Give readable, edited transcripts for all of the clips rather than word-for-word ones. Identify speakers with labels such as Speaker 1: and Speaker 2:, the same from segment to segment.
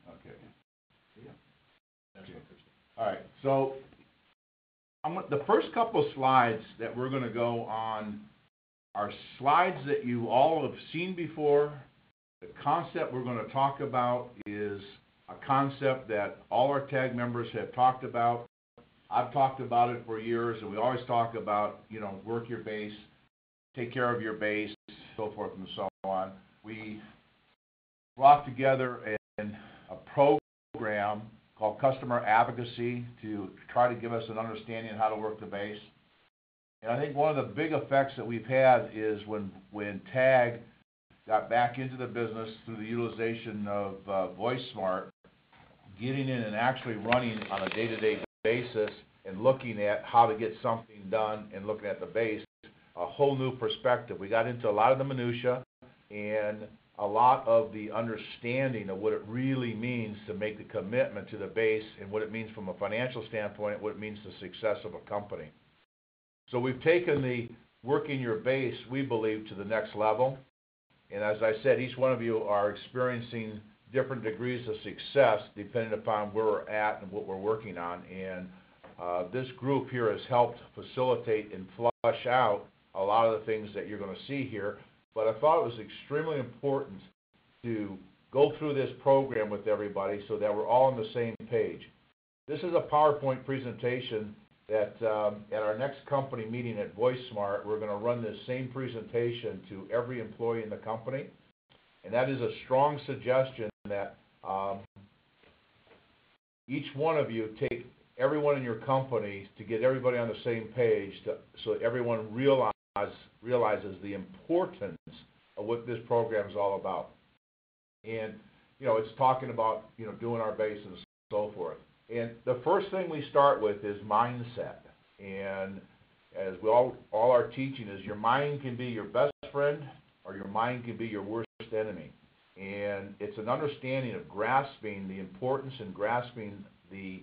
Speaker 1: Okay. Yeah. Okay. All right. So the first couple of slides that we're going to go on are slides that you all have seen before. The concept we're going to talk about is a concept that all our TAG members have talked about. I've talked about it for years, and we always talk about, work your base, take care of your base, so forth and so on. We brought together a program called Customer Advocacy to try to give us an understanding of how to work the base. And I think one of the big effects that we've had is when TAG got back into the business through the utilization of VoiceSmart, getting in and actually running on a day-to-day basis and looking at how to get something done and looking at the base, a whole new perspective. We got into a lot of the minutia and a lot of the understanding of what it really means to make the commitment to the base and what it means from a financial standpoint, what it means to the success of a company. So we've taken the working your base, we believe, to the next level. And as I said, each one of you are experiencing different degrees of success depending upon where we're at and what we're working on. And this group here has helped facilitate and flush out a lot of the things that you're going to see here. But I thought it was extremely important to go through this program with everybody so that we're all on the same page. This is a PowerPoint presentation that at our next company meeting at VoiceSmart, we're going to run this same presentation to every employee in the company. And that is a strong suggestion that each one of you take everyone in your company to get everybody on the same page so everyone realizes the importance of what this program is all about. And, it's talking about, doing our base and so forth. And the first thing we start with is mindset. And as all our teaching is, your mind can be your best friend or your mind can be your worst enemy. And it's an understanding of grasping the importance and grasping the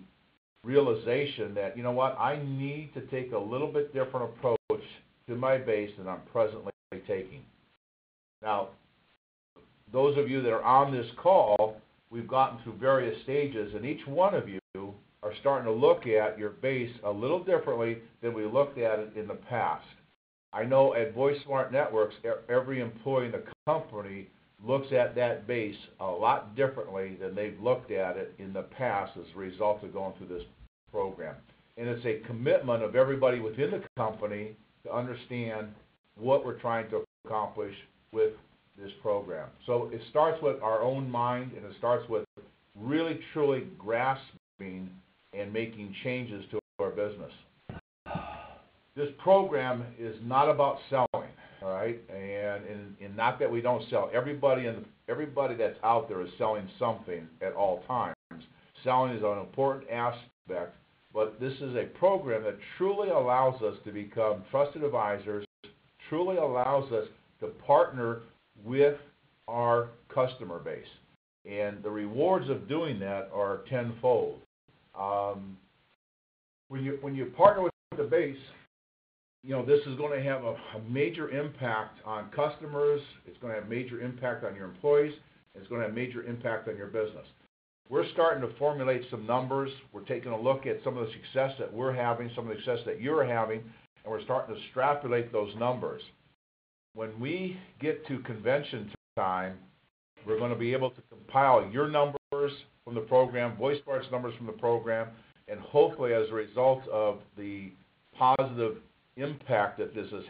Speaker 1: realization that, I need to take a little bit different approach to my base than I'm presently taking. Now, those of you that are on this call, we've gotten through various stages, and each one of you are starting to look at your base a little differently than we looked at it in the past. I know at VoiceSmart Networks, every employee in the company looks at that base a lot differently than they've looked at it in the past as a result of going through this program. And it's a commitment of everybody within the company to understand what we're trying to accomplish with this program. So it starts with our own mind, and it starts with really, truly grasping and making changes to our business. This program is not about selling, all right? And not that we don't sell. Everybody that's out there is selling something at all times. Selling is an important aspect, but this is a program that truly allows us to become trusted advisors, truly allows us to partner with our customer base. And the rewards of doing that are tenfold. When you partner with the base, this is going to have a major impact on customers. It's going to have major impact on your employees. It's going to have major impact on your business. We're starting to formulate some numbers. We're taking a look at some of the success that we're having, some of the success that you're having, and we're starting to extrapolate those numbers. When we get to convention time, we're going to be able to compile your numbers from the program, VoiceSmart's numbers from the program, and hopefully as a result of the positive impact that this has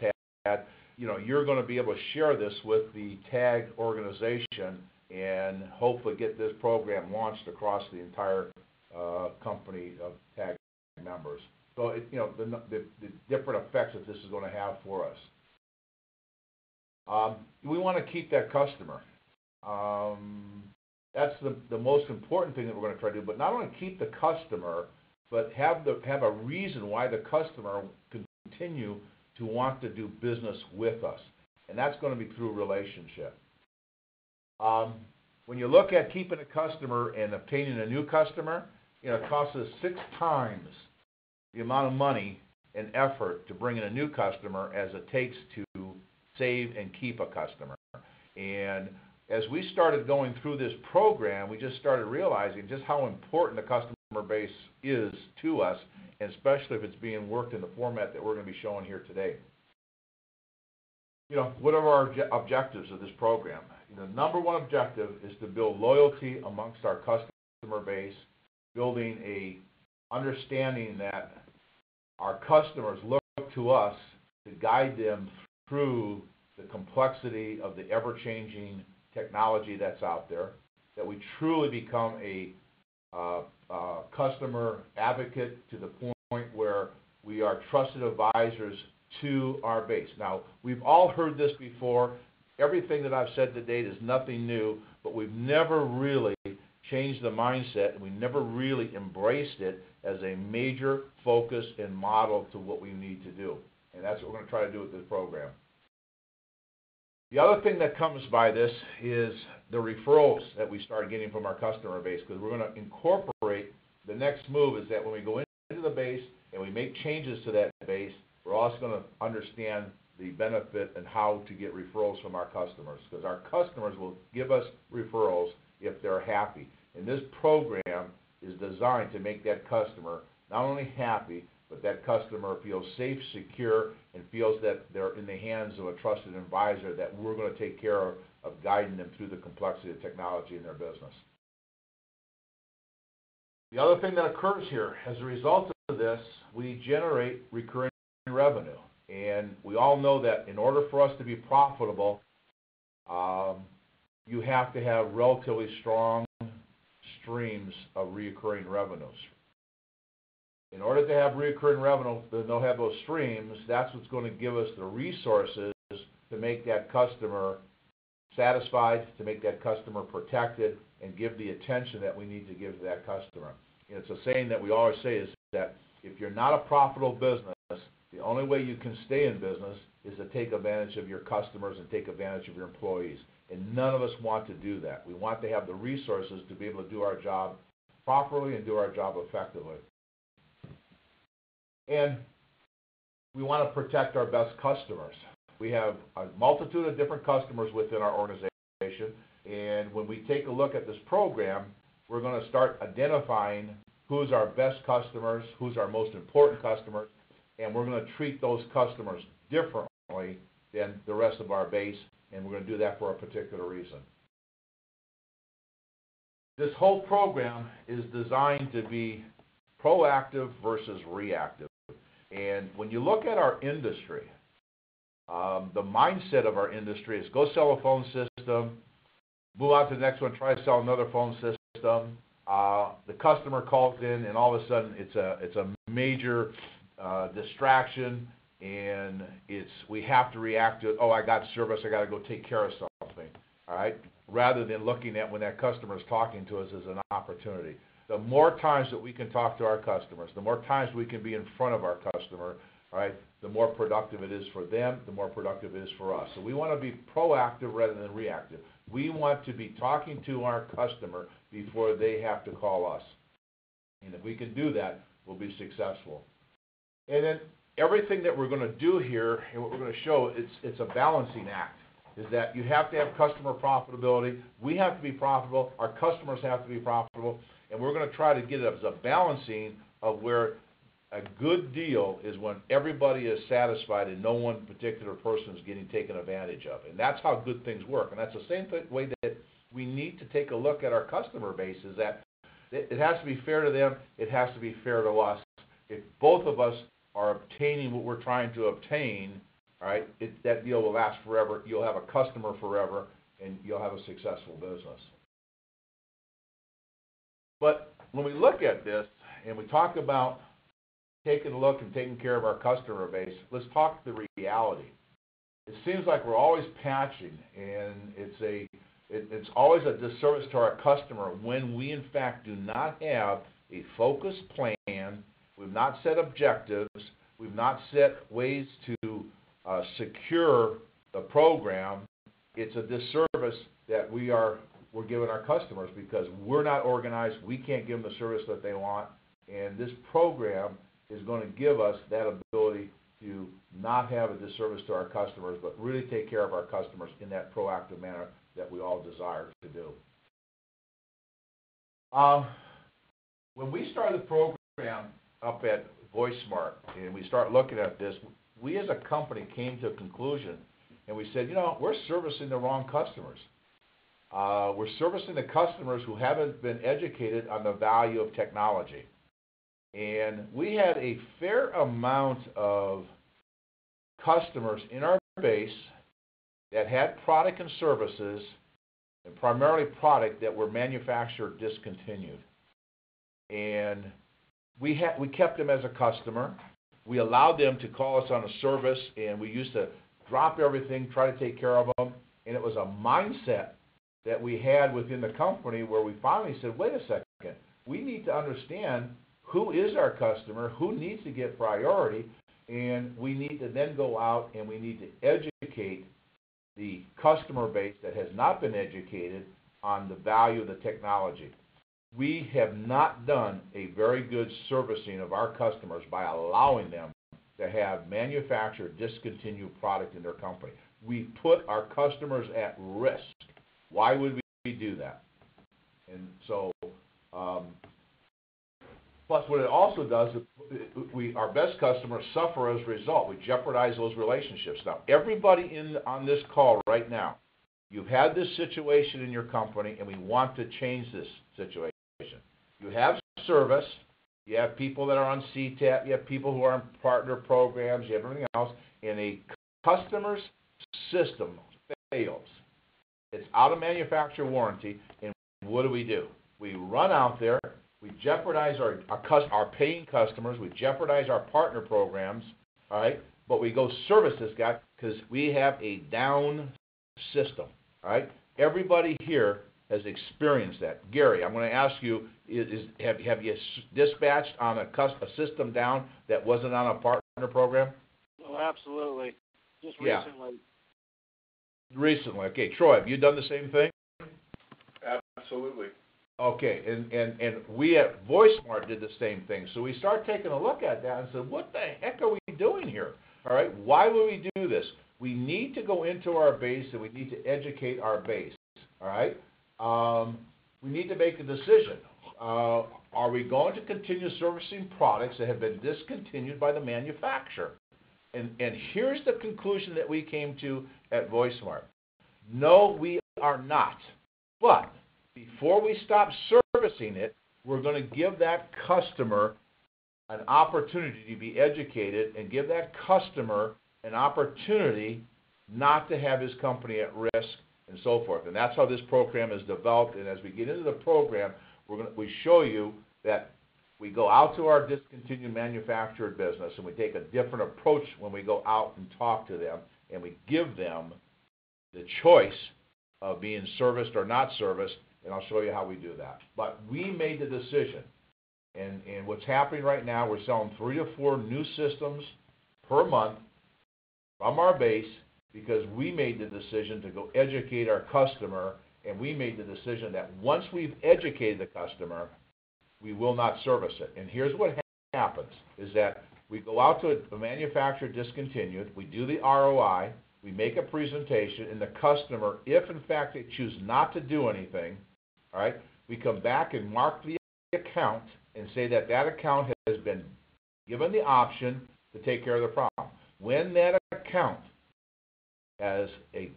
Speaker 1: had, you're going to be able to share this with the TAG organization and hopefully get this program launched across the entire company of TAG members. So, the different effects that this is going to have for us. We want to keep that customer. That's the most important thing that we're going to try to do. But not only keep the customer, but have a reason why the customer continue to want to do business with us. And that's going to be through relationship. When you look at keeping a customer and obtaining a new customer, it costs us 6 times the amount of money and effort to bring in a new customer as it takes to save and keep a customer. And as we started going through this program, we just started realizing just how important the customer base is to us, and especially if it's being worked in the format that we're going to be showing here today. What are our objectives of this program? The number one objective is to build loyalty amongst our customer base, building a understanding that our customers look to us to guide them through the complexity of the ever-changing technology that's out there, that we truly become a customer advocate to the point where we are trusted advisors to our base. Now, we've all heard this before. Everything that I've said to date is nothing new, but we've never really changed the mindset, and we never really embraced it as a major focus and model to what we need to do. And that's what we're going to try to do with this program. The other thing that comes by this is the referrals that we start getting from our customer base, because we're going to incorporate the next move is that when we go into the base and we make changes to that base, we're also going to understand the benefit and how to get referrals from our customers, because our customers will give us referrals if they're happy. And this program is designed to make that customer not only happy, but that customer feels safe, secure, and feels that they're in the hands of a trusted advisor that we're going to take care of guiding them through the complexity of technology in their business. The other thing that occurs here, as a result of this, we generate recurring revenue. And we all know that in order for us to be profitable, you have to have relatively strong streams of recurring revenues. In order to have recurring revenue, they'll have those streams. That's what's going to give us the resources to make that customer satisfied, to make that customer protected, and give the attention that we need to give to that customer. And it's a saying that we always say is that if you're not a profitable business, the only way you can stay in business is to take advantage of your customers and take advantage of your employees. And none of us want to do that. We want to have the resources to be able to do our job properly and do our job effectively. And we want to protect our best customers. We have a multitude of different customers within our organization, and when we take a look at this program, we're going to start identifying who's our best customers, who's our most important customers, and we're going to treat those customers differently than the rest of our base, and we're going to do that for a particular reason. This whole program is designed to be proactive versus reactive. And when you look at our industry, the mindset of our industry is go sell a phone system, move on to the next one, try to sell another phone system. The customer calls in, and all of a sudden it's a major distraction, and we have to react to it. Oh, I got service, I got to go take care of something. All right, rather than looking at when that customer is talking to us as an opportunity. The more times that we can talk to our customers, the more times we can be in front of our customer, right, the more productive it is for them, the more productive it is for us. So we want to be proactive rather than reactive. We want to be talking to our customer before they have to call us. And if we can do that, we'll be successful. And then everything that we're going to do here and what we're going to show, it's a balancing act, is that you have to have customer profitability. We have to be profitable. Our customers have to be profitable. And we're going to try to get it as a balancing of where a good deal is when everybody is satisfied and no one particular person is getting taken advantage of. And that's how good things work. And that's the same way that we need to take a look at our customer base, is that it has to be fair to them, it has to be fair to us. If both of us are obtaining what we're trying to obtain, all right, that deal will last forever. You'll have a customer forever, and you'll have a successful business. But when we look at this and we talk about taking a look and taking care of our customer base, let's talk the reality. It seems like we're always patching, and it's always a disservice to our customer when we, in fact, do not have a focused plan. We've not set objectives. We've not set ways to secure the program. It's a disservice that we're giving our customers because we're not organized. We can't give them the service that they want. And this program is going to give us that ability to not have a disservice to our customers, but really take care of our customers in that proactive manner that we all desire to do. When we started the program up at VoiceSmart and we start looking at this, we as a company came to a conclusion and we said, we're servicing the wrong customers. We're servicing the customers who haven't been educated on the value of technology. And we had a fair amount of customers in our base that had product and services, and primarily product that were manufactured discontinued. And we kept them as a customer. We allowed them to call us on a service, and we used to drop everything, try to take care of them. And it was a mindset that we had within the company where we finally said, wait a second, we need to understand who is our customer, who needs to get priority, and we need to then go out and we need to educate the customer base that has not been educated on the value of the technology. We have not done a very good servicing of our customers by allowing them to have manufactured discontinued product in their company. We put our customers at risk. Why would we do that? And so, plus what it also does, our best customers suffer as a result. We jeopardize those relationships. Now, everybody on this call right now, you've had this situation in your company, and we want to change this situation. You have service, you have people that are on CTAP, you have people who are on partner programs, you have everything else, and a customer's system fails. It's out of manufacturer warranty, and what do? We run out there, we jeopardize our paying customers, we jeopardize our partner programs, all right, but we go service this guy because we have a down system, all right? Everybody here has experienced that. Gary, I'm going to ask you, have you dispatched on a system down that wasn't on a partner program?
Speaker 2: Oh, absolutely. Just recently.
Speaker 1: Recently. Okay, Troy, have you done the same thing?
Speaker 3: Absolutely.
Speaker 1: Okay, and we at VoiceSmart did the same thing. So we start taking a look at that and said, what the heck are we doing here? All right, why would we do this? We need to go into our base and we need to educate our base. All right, we need to make a decision. Are we going to continue servicing products that have been discontinued by the manufacturer? And here's the conclusion that we came to at VoiceSmart. No, we are not. But before we stop servicing it, we're going to give that customer an opportunity to be educated and give that customer an opportunity not to have his company at risk and so forth. And that's how this program is developed. And as we get into the program, we show you that we go out to our discontinued manufactured business and we take a different approach when we go out and talk to them, and we give them the choice of being serviced or not serviced, and I'll show you how we do that. But we made the decision, and what's happening right now, we're selling 3 to 4 new systems per month from our base because we made the decision to go educate our customer, and we made the decision that once we've educated the customer, we will not service it. And here's what happens, is that we go out to a manufacturer discontinued, we do the ROI, we make a presentation, and the customer, if in fact they choose not to do anything, all right, we come back and mark the account and say that that account has been given the option to take care of the problem. When that account has a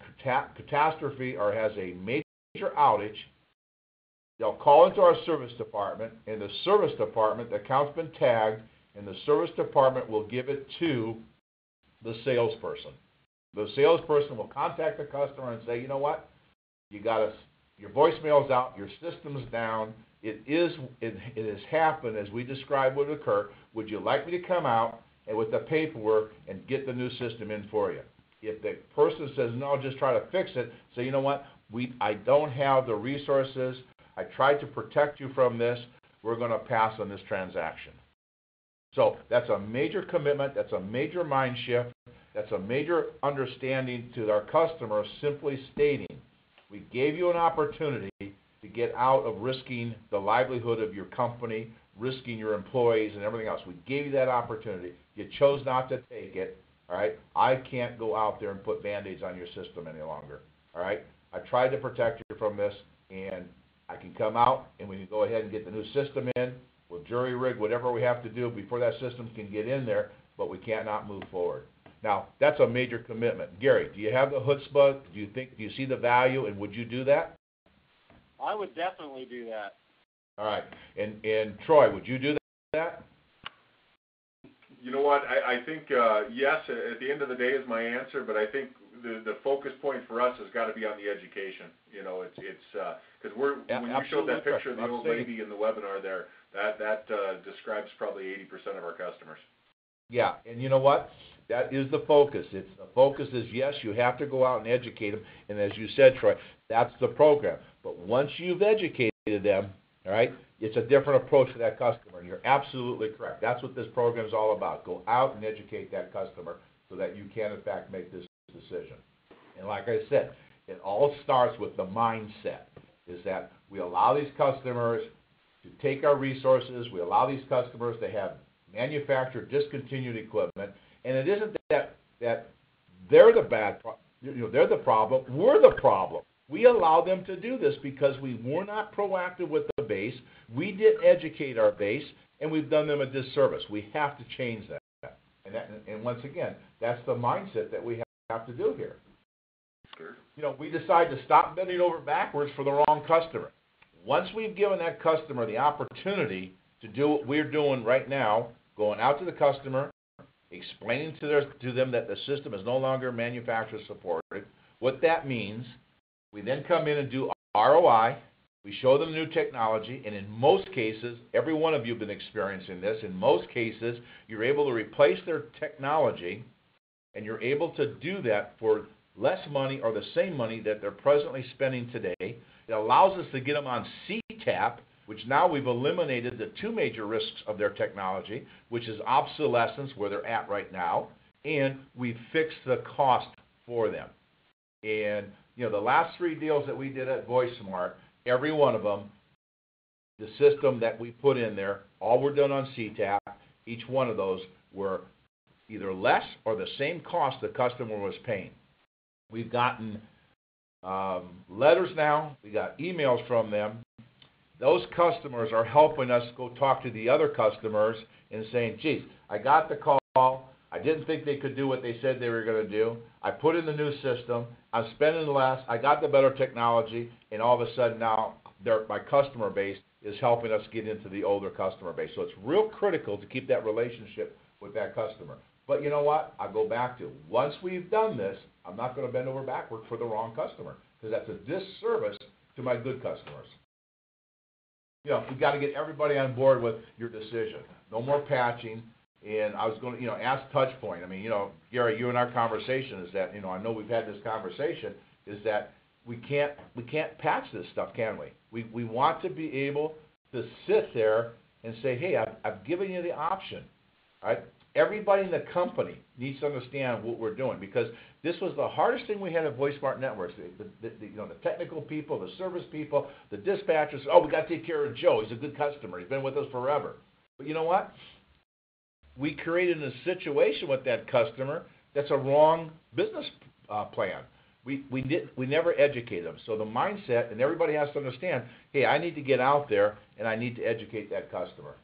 Speaker 1: catastrophe or has a major outage, they'll call into our service department, and the service department, the account's been tagged, and the service department will give it to the salesperson. The salesperson will contact the customer and say, you know what, your voicemail's out, your system's down, it has happened as we described would occur. Would you like me to come out and with the paperwork and get the new system in for you? If the person says no, just try to fix it, say, you know what, I don't have the resources, I tried to protect you from this, we're going to pass on this transaction. So that's a major commitment, that's a major mind shift, that's a major understanding to our customers, simply stating, we gave you an opportunity to get out of risking the livelihood of your company, risking your employees and everything else. We gave you that opportunity. You chose not to take it, all right? I can't go out there and put Band-Aids on your system any longer, all right? I tried to protect you from this, and I can come out, and we can go ahead and get the new system in. We'll jury rig whatever we have to do before that system can get in there, but we cannot move forward. Now, that's a major commitment. Gary, do you have the chutzpah? Do you see the value, and would you do that?
Speaker 2: I would definitely do that.
Speaker 1: All right. And Troy, would you do that?
Speaker 3: You know what? I think yes. At the end of the day, is my answer. But I think the focus point for us has got to be on the education. You know, it's because when you showed that picture of the old lady in the webinar there, that describes probably 80% of our customers.
Speaker 1: Yeah, and you know what? That is the focus. The focus is, yes, you have to go out and educate them, and as you said, Troy, that's the program. But once you've educated them, all right, it's a different approach to that customer, and you're absolutely correct. That's what this program is all about. Go out and educate that customer so that you can, in fact, make this decision. And like I said, it all starts with the mindset, is that we allow these customers to take our resources, we allow these customers to have manufactured discontinued equipment, and it isn't that they're they're the problem, we're the problem. We allow them to do this because we were not proactive with the base, we didn't educate our base, and we've done them a disservice. We have to change that. And once again, that's the mindset that we have to do here.
Speaker 3: Sure.
Speaker 1: You know, we decide to stop bending over backwards for the wrong customer. Once we've given that customer the opportunity to do what we're doing right now, going out to the customer, explaining to them that the system is no longer manufacturer supported, what that means, we then come in and do ROI, we show them new technology, and in most cases, every one of you have been experiencing this, in most cases, you're able to replace their technology, and you're able to do that for less money or the same money that they're presently spending today. It allows us to get them on CTAP, which now we've eliminated the two major risks of their technology, which is obsolescence, where they're at right now, and we've fixed the cost for them. And, you know, the last 3 deals that we did at VoiceSmart, every one of them, the system that we put in there, all were done on CTAP. Each one of those were either less or the same cost the customer was paying. We've gotten letters now. We got emails from them. Those customers are helping us go talk to the other customers and saying, geez, I got the call. I didn't think they could do what they said they were going to do. I put in the new system. I'm spending less. I got the better technology. And all of a sudden now my customer base is helping us get into the older customer base. So it's real critical to keep that relationship with that customer. But you know what? I go back to, once we've done this, I'm not going to bend over backward for the wrong customer, because that's a disservice to my good customers. You know, we've got to get everybody on board with your decision. No more patching. And I was going to, ask Touchpoint. I mean, Gary, you and our conversation is that, I know we've had this conversation, is that we can't patch this stuff, can we? We want to be able to sit there and say, hey, I've given you the option, all right? Everybody in the company needs to understand what we're doing, because this was the hardest thing we had at VoiceSmart Networks. The technical people, the service people, the dispatchers. Oh, we got to take care of Joe. He's a good customer. He's been with us forever. But you know what? We created a situation with that customer that's a wrong business plan. We never educate them. So the mindset, and everybody has to understand, hey, I need to get out there and I need to educate that customer.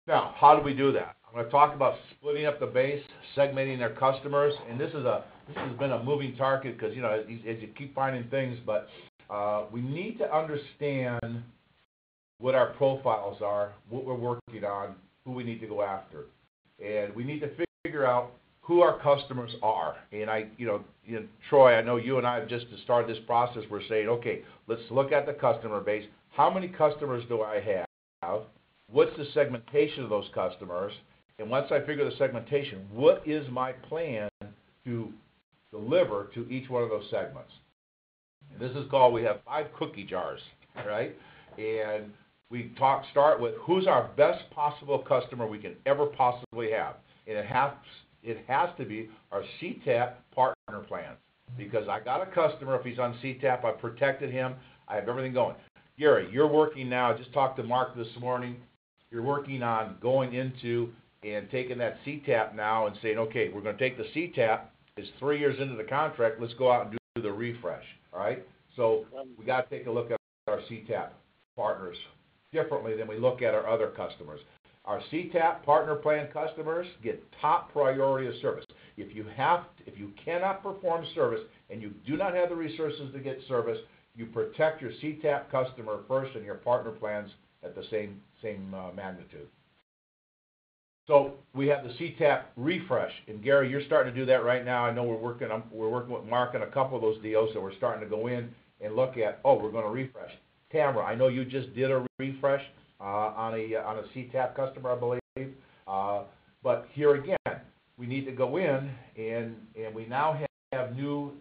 Speaker 1: Now, how do we do that? I'm going to talk about splitting up the base, segmenting their customers, and this has been a moving target because, as you keep finding things, but we need to understand what our profiles are, what we're working on, who we need to go after. And we need to figure out who our customers are. And Troy, I know you and I have just started this process. We're saying, okay, let's look at the customer base. How many customers do I have? What's the segmentation of those customers? And once I figure the segmentation, what is my plan to deliver to each one of those segments? And this is called, we have 5 cookie jars, right? And we start with who's our best possible customer we can ever possibly have. And it has to be our CTAP partner plan, because I got a customer, if he's on CTAP, I've protected him, I have everything going. Gary, you're working now, I just talked to Mark this morning, you're working on going into and taking that CTAP now and saying, okay, we're going to take the CTAP is 3 years into the contract, let's go out and do the refresh, all right? So we got to take a look at our CTAP partners differently than we look at our other customers. Our CTAP partner plan customers get top priority of service. If you cannot perform service and you do not have the resources to get service, you protect your CTAP customer first and your partner plans at the same magnitude. So we have the CTAP refresh, and Gary, you're starting to do that right now. I know we're working with Mark on a couple of those deals, so we're starting to go in and look at, we're going to refresh. Tamara, I know you just did a refresh on a CTAP customer, I believe. But here again, we need to go in, and we now have new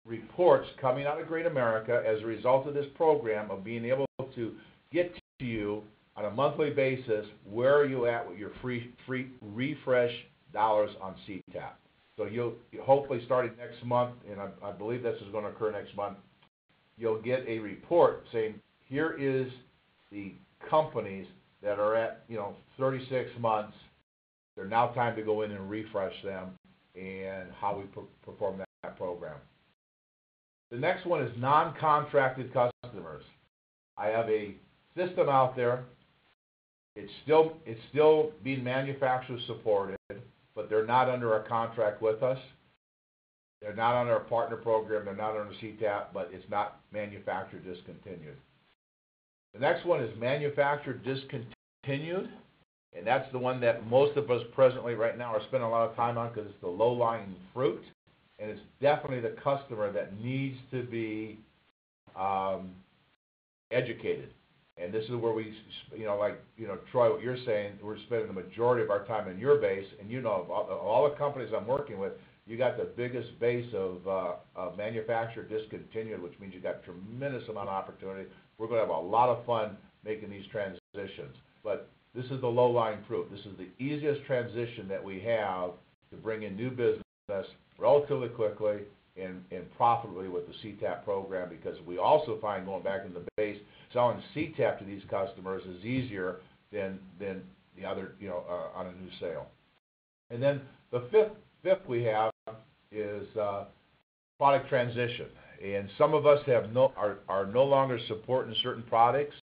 Speaker 1: reports coming out of Great America as a result of this program of being able to get to you on a monthly basis, where are you at with your free refresh dollars on CTAP. So you'll hopefully starting next month, and I believe this is going to occur next month, you'll get a report saying, here is the companies that are at 36 months. They're now time to go in and refresh them, and how we perform that program. The next one is non-contracted customers. I have a system out there. It's still being manufacturer supported, but they're not under a contract with us. They're not under a partner program. They're not under CTAP, but it's not manufacturer discontinued. The next one is manufacturer discontinued, and that's the one that most of us presently right now are spending a lot of time on because it's the low-lying fruit, and it's definitely the customer that needs to be educated. And this is where we, Troy, what you're saying, we're spending the majority of our time in your base, and of all the companies I'm working with, you got the biggest base of manufacturer discontinued, which means you got tremendous amount of opportunity. We're going to have a lot of fun making these transitions. But this is the low-lying fruit. This is the easiest transition that we have to bring in new business relatively quickly and profitably with the CTAP program, because we also find, going back in the base, selling CTAP to these customers is easier than the other, on a new sale. And then the fifth we have is product transition. And some of us are no longer supporting certain products,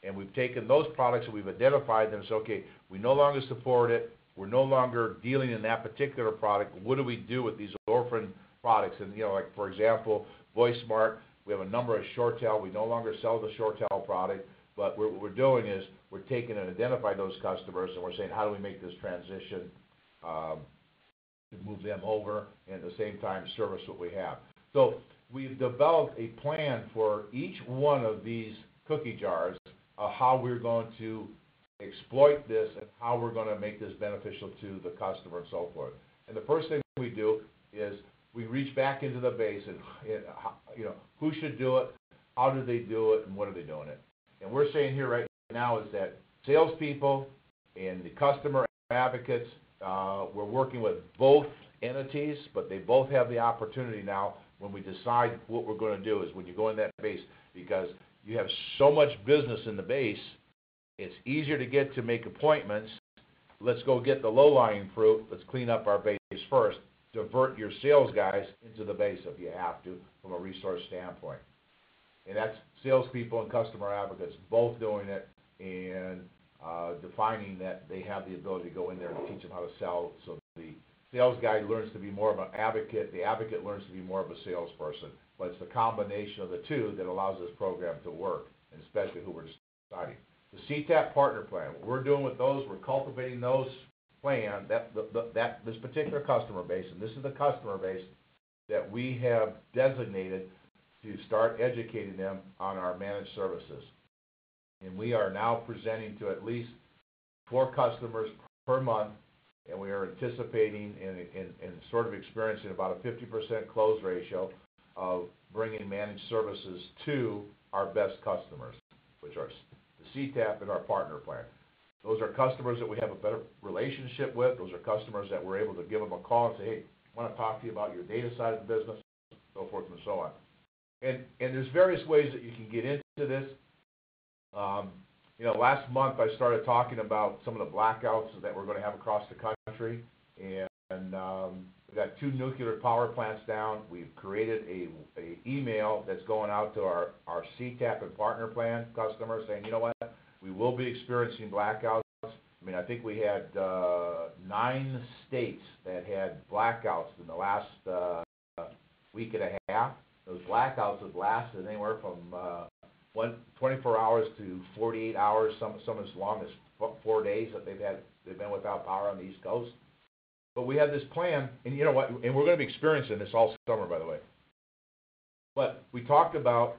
Speaker 1: and we've taken those products and we've identified them. So, okay, we no longer support it. We're no longer dealing in that particular product. What do we do with these orphan products? And, like, for example, VoiceSmart, we have a number of short tail. We no longer sell the short tail product, but what we're doing is we're taking and identify those customers, and we're saying, how do we make this transition to move them over, and at the same time service what we have. So we've developed a plan for each one of these cookie jars of how we're going to exploit this and how we're going to make this beneficial to the customer and so forth. And the first thing we do is we reach back into the base and who should do it, how do they do it, and what are they doing it. And we're saying here right now is that salespeople and the customer advocates, we're working with both entities, but they both have the opportunity now when we decide what we're going to do is when you go in that base, because you have so much business in the base, it's easier to get to make appointments. Let's go get the low-lying fruit. Let's clean up our base first. Divert your sales guys into the base if you have to from a resource standpoint. And that's salespeople and customer advocates both doing it and defining that they have the ability to go in there and teach them how to sell. So the sales guy learns to be more of an advocate. The advocate learns to be more of a salesperson. But it's the combination of the two that allows this program to work, and especially who we're deciding. The CTAP partner plan, what we're doing with those, we're cultivating those plan, this particular customer base, and this is the customer base that we have designated to start educating them on our managed services. And we are now presenting to at least 4 customers per month, and we are anticipating and sort of experiencing about a 50% close ratio of bringing managed services to our best customers, which are the CTAP and our partner plan. Those are customers that we have a better relationship with. Those are customers that we're able to give them a call and say, hey, I want to talk to you about your data side of the business, so forth and so on. And there's various ways that you can get into this. Last month I started talking about some of the blackouts that we're going to have across the country, and We've got 2 nuclear power plants down. We've created a email that's going out to our CTAP and partner plan customers saying, you know what, we will be experiencing blackouts. I mean, I think we had 9 states that had blackouts in the last week and a half. Those blackouts have lasted anywhere from 24 hours to 48 hours, some as long as 4 days that they've been without power on the East Coast. But we have this plan, and you know what, and we're going to be experiencing this all summer, by the way. But we talked about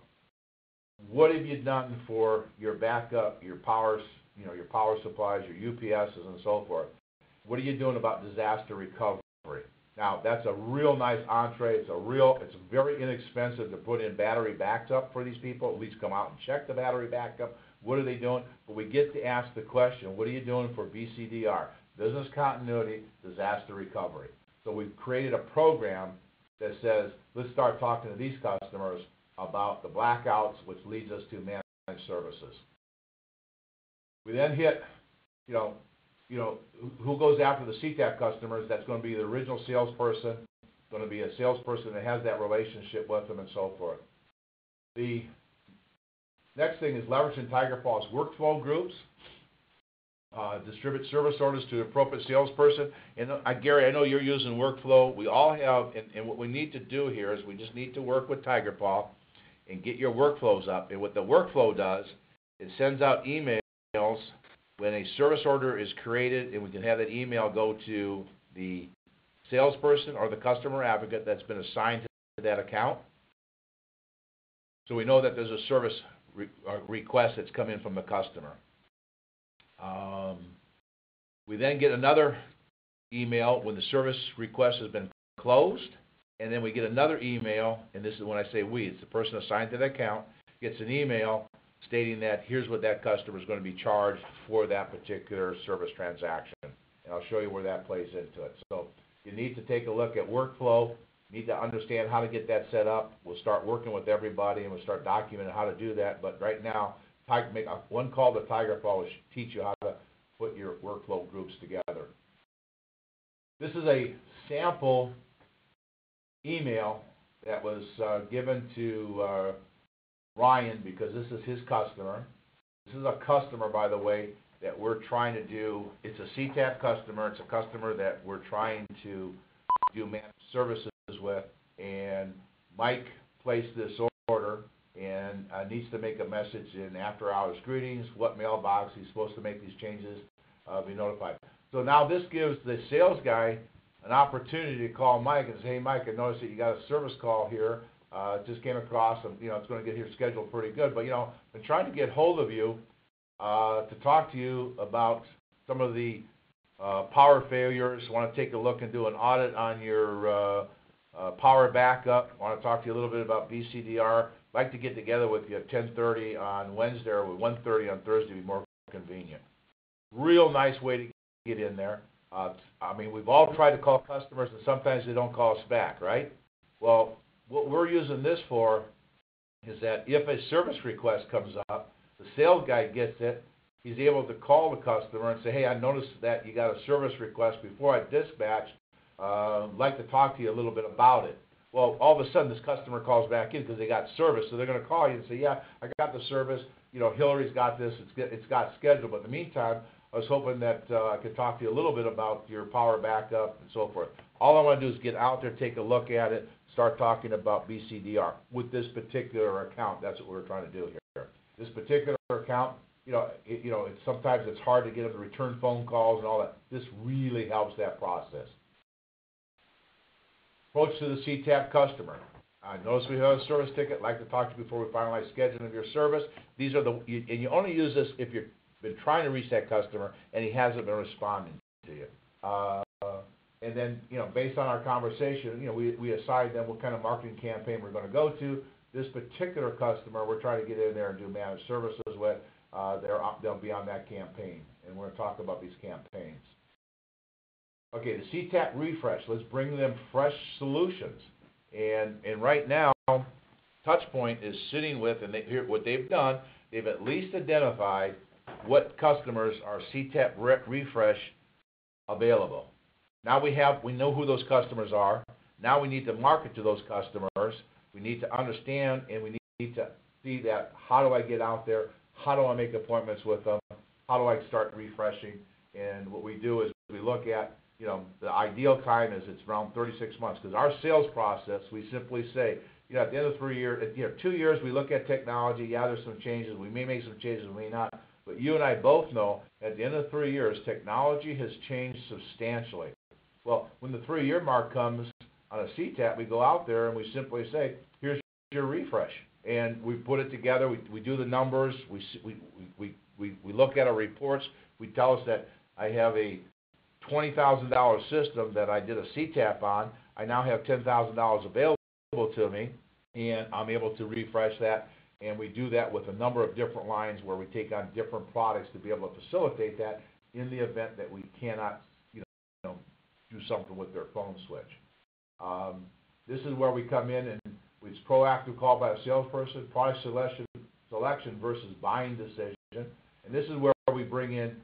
Speaker 1: what have you done for your backup, your powers, you know, your power supplies, your UPSs, and so forth. What are you doing about disaster recovery? Now, that's a real nice entree. It's very inexpensive to put in battery backup for these people. At least come out and check the battery backup. What are they doing? But we get to ask the question, what are you doing for BCDR? Business continuity, disaster recovery. So we've created a program that says, let's start talking to these customers about the blackouts, which leads us to managed services. We then hit, you know, who goes after the CTAP customers? That's going to be the original salesperson, going to be a salesperson that has that relationship with them and so forth. The next thing is leveraging Tiger Paw's workflow groups. Distribute service orders to the appropriate salesperson. And Gary, I know you're using workflow. We all have, and what we need to do here is we just need to work with Tiger Paw and get your workflows up. And what the workflow does, it sends out emails when a service order is created, and we can have that email go to the salesperson or the customer advocate that's been assigned to that account. So we know that there's a service request that's come in from the customer. We then get another email when the service request has been closed, and then we get another email, and this is when I say we, it's the person assigned to the account, gets an email stating that here's what that customer is going to be charged for that particular service transaction. And I'll show you where that plays into it. So you need to take a look at workflow, you need to understand how to get that set up. We'll start working with everybody, and we'll start documenting how to do that. But right now, make one call to Tiger Paw will teach you how to put your workflow groups together. This is a sample email that was given to Ryan because this is his customer. This is a customer, by the way, that we're trying to do. It's a CTAP customer. It's a customer that we're trying to do managed services with. And Mike placed this order and needs to make a message in after-hours greetings, what mailbox he's supposed to make these changes, be notified. So now this gives the sales guy an opportunity to call Mike and say, hey, Mike, I noticed that you got a service call here. Just came across, and it's going to get here scheduled pretty good. But, I've been trying to get hold of you to talk to you about some of the power failures. I want to take a look and do an audit on your power backup. I want to talk to you a little bit about BCDR. I'd like to get together with you at 10:30 on Wednesday or 1:30 on Thursday to be more convenient. Real nice way to get in there. We've all tried to call customers, and sometimes they don't call us back, right? Well, what we're using this for is that if a service request comes up, the sales guy gets it. He's able to call the customer and say, hey, I noticed that you got a service request before I dispatch. I'd like to talk to you a little bit about it. Well, all of a sudden, this customer calls back in because they got service, so they're going to call you and say, yeah, I got the service. Hillary's got this. It's got scheduled. But in the meantime, I was hoping that I could talk to you a little bit about your power backup and so forth. All I want to do is get out there, take a look at it, start talking about BCDR with this particular account. That's what we're trying to do here. This particular account, sometimes it's hard to get them to return phone calls and all that. This really helps that process. Approach to the CTAP customer. Notice we have a service ticket. I'd like to talk to you before we finalize scheduling of your service. These are and you only use this if you've been trying to reach that customer and he hasn't been responding to you. And then, based on our conversation, we assign them what kind of marketing campaign we're going to go to. This particular customer, we're trying to get in there and do managed services with. They'll be on that campaign, and we're going to talk about these campaigns. Okay, the CTAP refresh. Let's bring them fresh solutions. And right now, Touchpoint is sitting with, and here what they've done, they've at least identified what customers are CTAP refresh available. Now we know who those customers are. Now we need to market to those customers. We need to understand, and we need to see that, how do I get out there? How do I make appointments with them? How do I start refreshing? And what we do is we look at, the ideal time is it's around 36 months, because our sales process, we simply say, at the end of 3 years, 2 years, we look at technology. Yeah, there's some changes. We may make some changes, we may not. But you and I both know at the end of 3 years, technology has changed substantially. Well, when the 3-year mark comes on a CTAP, we go out there and we simply say, here's your refresh. And we put it together. We do the numbers. We look at our reports. We tell us that I have a $20,000 system that I did a CTAP on. I now have $10,000 available to me, and I'm able to refresh that. And we do that with a number of different lines where we take on different products to be able to facilitate that in the event that we cannot, do something with their phone switch. This is where we come in, and it's proactive call by a salesperson, product selection versus buying decision. And this is where we bring in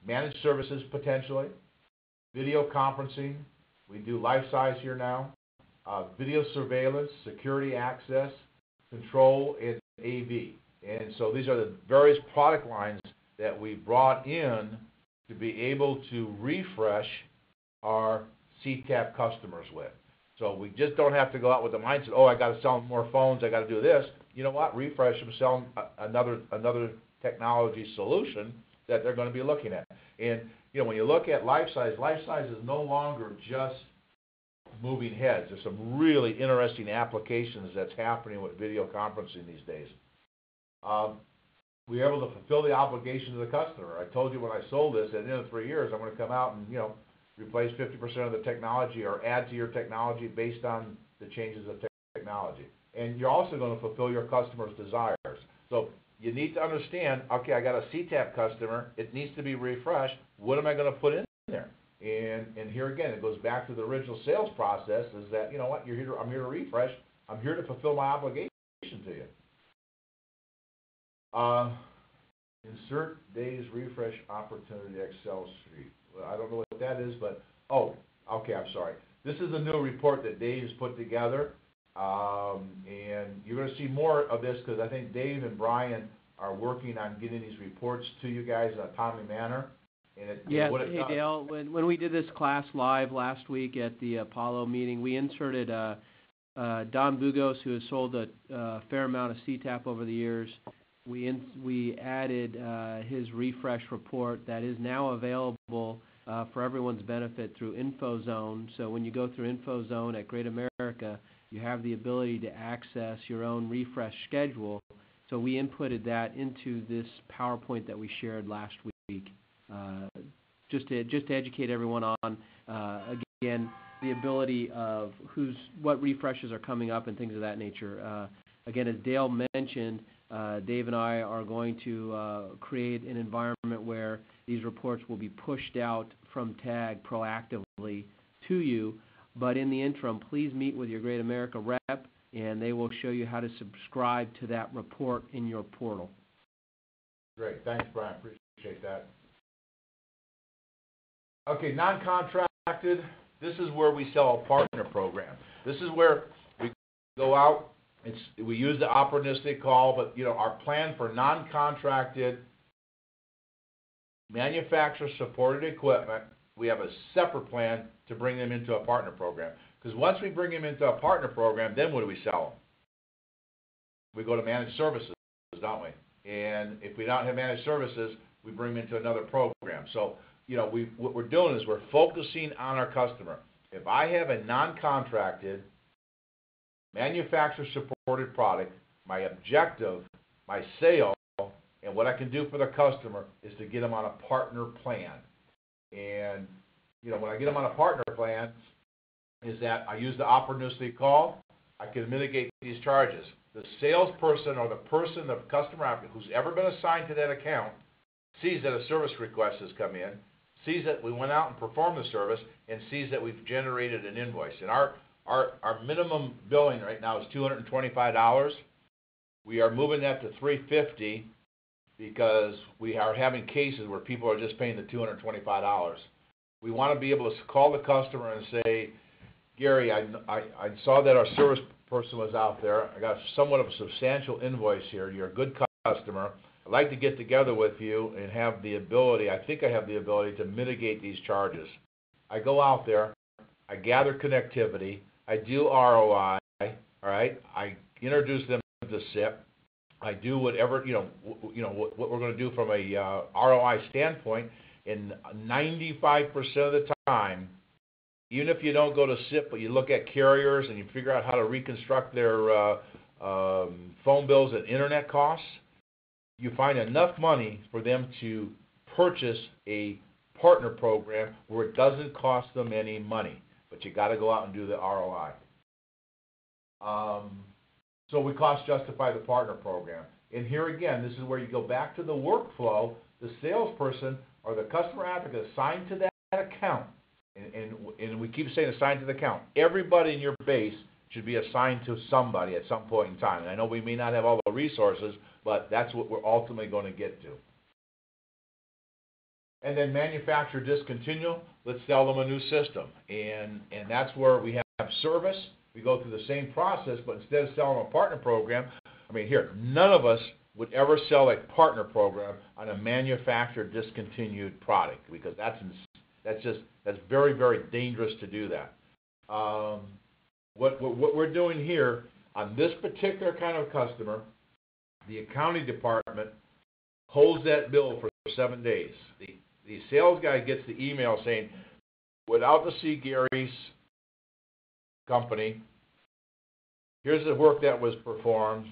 Speaker 1: managed services potentially, video conferencing. We do life size here now, video surveillance, security access, control, and AV. And so these are the various product lines that we brought in to be able to refresh our CTAP customers with. So we just don't have to go out with the mindset, I got to sell them more phones, I got to do this. You know what? Refresh them, sell them another technology solution that they're going to be looking at. And, when you look at life size is no longer just moving heads. There's some really interesting applications that's happening with video conferencing these days. We're able to fulfill the obligation to the customer. I told you when I sold this, at the end of 3 years, I'm going to come out and, replace 50% of the technology or add to your technology based on the changes of technology. And you're also going to fulfill your customer's desires. So you need to understand, okay, I got a CTAP customer. It needs to be refreshed. What am I going to put in there? And here again, it goes back to the original sales process, is that, I'm here to refresh. I'm here to fulfill my obligation to you. Insert Dave's refresh opportunity Excel sheet. Well, I don't know what that is, but, okay, I'm sorry. This is a new report that Dave has put together, and you're going to see more of this because I think Dave and Brian are working on getting these reports to you guys in a timely manner.
Speaker 4: Hey, Dale, when we did this class live last week at the Apollo meeting, we inserted Don Bugos, who has sold a fair amount of CTAP over the years. We added his refresh report that is now available for everyone's benefit through InfoZone. So when you go through InfoZone at Great America, you have the ability to access your own refresh schedule. So we inputted that into this PowerPoint that we shared last week, just to educate everyone on, again, the ability of what refreshes are coming up and things of that nature. Again, as Dale mentioned, Dave and I are going to create an environment where these reports will be pushed out from TAG proactively to you. But in the interim, please meet with your Great America rep, and they will show you how to subscribe to that report in your portal.
Speaker 1: Great. Thanks, Brian. Appreciate that. Okay, non-contracted. This is where we sell a partner program. This is where we go out. We use the opportunistic call, but our plan for non-contracted manufacturer-supported equipment, we have a separate plan to bring them into a partner program. Because once we bring them into a partner program, then what do we sell them? We go to managed services, don't we? And if we don't have managed services, we bring them into another program. So, what we're doing is we're focusing on our customer. If I have a non-contracted manufacturer-supported product, my objective, my sale, and what I can do for the customer is to get them on a partner plan. And, when I get them on a partner plan, is that I use the opportunistic call, I can mitigate these charges. The salesperson or the person, the customer who's ever been assigned to that account sees that a service request has come in, sees that we went out and performed the service, and sees that we've generated an invoice. And our minimum billing right now is $225. We are moving that to $350 because we are having cases where people are just paying the $225. We want to be able to call the customer and say, Gary, I saw that our service person was out there. I got somewhat of a substantial invoice here. You're a good customer. I'd like to get together with you and have the ability, I think I have the ability to mitigate these charges. I go out there, I gather connectivity, I do ROI, all right? I introduce them to SIP. I do whatever, what we're going to do from a ROI standpoint. And 95% of the time, even if you don't go to SIP, but you look at carriers and you figure out how to reconstruct their phone bills and internet costs, you find enough money for them to purchase a partner program where it doesn't cost them any money. But you got to go out and do the ROI. So we cost justify the partner program. And here again, this is where you go back to the workflow. The salesperson or the customer advocate assigned to that account, and we keep saying assigned to the account. Everybody in your base should be assigned to somebody at some point in time. And I know we may not have all the resources, but that's what we're ultimately going to get to. And then manufacturer discontinue, let's sell them a new system. And that's where we have service. We go through the same process, but instead of selling a partner program, none of us would ever sell a partner program on a manufacturer discontinued product, because that's very, very dangerous to do that. What we're doing here on this particular kind of customer, the accounting department holds that bill for 7 days. The sales guy gets the email saying, without the C. Gary's company, here's the work that was performed,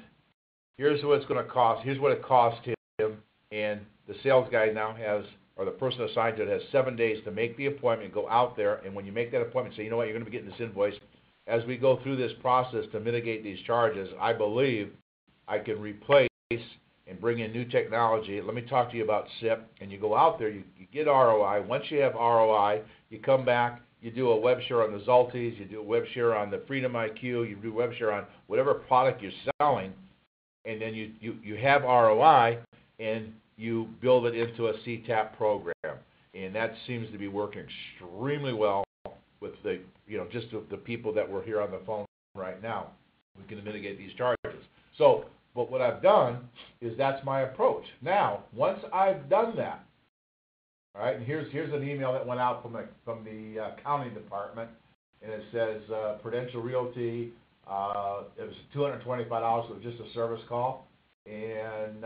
Speaker 1: here's what it's going to cost, here's what it cost him, and the sales guy now has, or the person assigned to it has 7 days to make the appointment, go out there, and when you make that appointment, say, you know what, you're going to be getting this invoice. As we go through this process to mitigate these charges, I believe I can replace and bring in new technology. Let me talk to you about SIP, and you go out there, you get ROI. Once you have ROI, you come back, you do a web share on the Zoltis, you do a web share on the Freedom IQ, you do a web share on whatever product you're selling, and then you have ROI, and you build it into a CTAP program. And that seems to be working extremely well with the, just the people that were here on the phone right now. We can mitigate these charges. So, but what I've done is that's my approach. Now, once I've done that, all right, and here's an email that went out from the accounting department, and it says Prudential Realty, it was $225, so it was just a service call, and